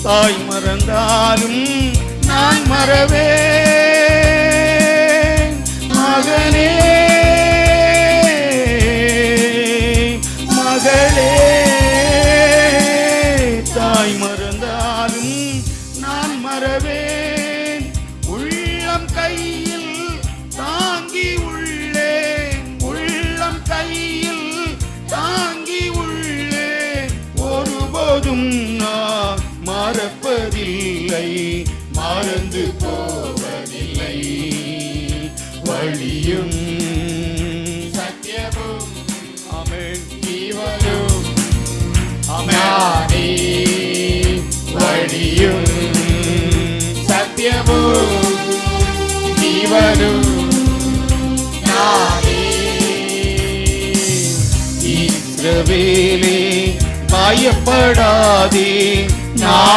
தாய் மறந்தாலும் நான் மறவே மகனே மகளே. தாய் மறந்தாலும் நான் மறவேன். உள்ளம் கையில் தாங்கி உள்ளேன். உள்ளம் கையில் தாங்கி உள்ளேன். ஒருபோதும் நான் மறப்பதில்லை, மறந்து போவதில்லை. வழியும் சத்தியமும் ஆமென் ஜீவனும் ஆமென். வழியும் சத்தியமும் ஜீவனும் நானே. இஸ்ரவேலே பயப்படாதே, நான்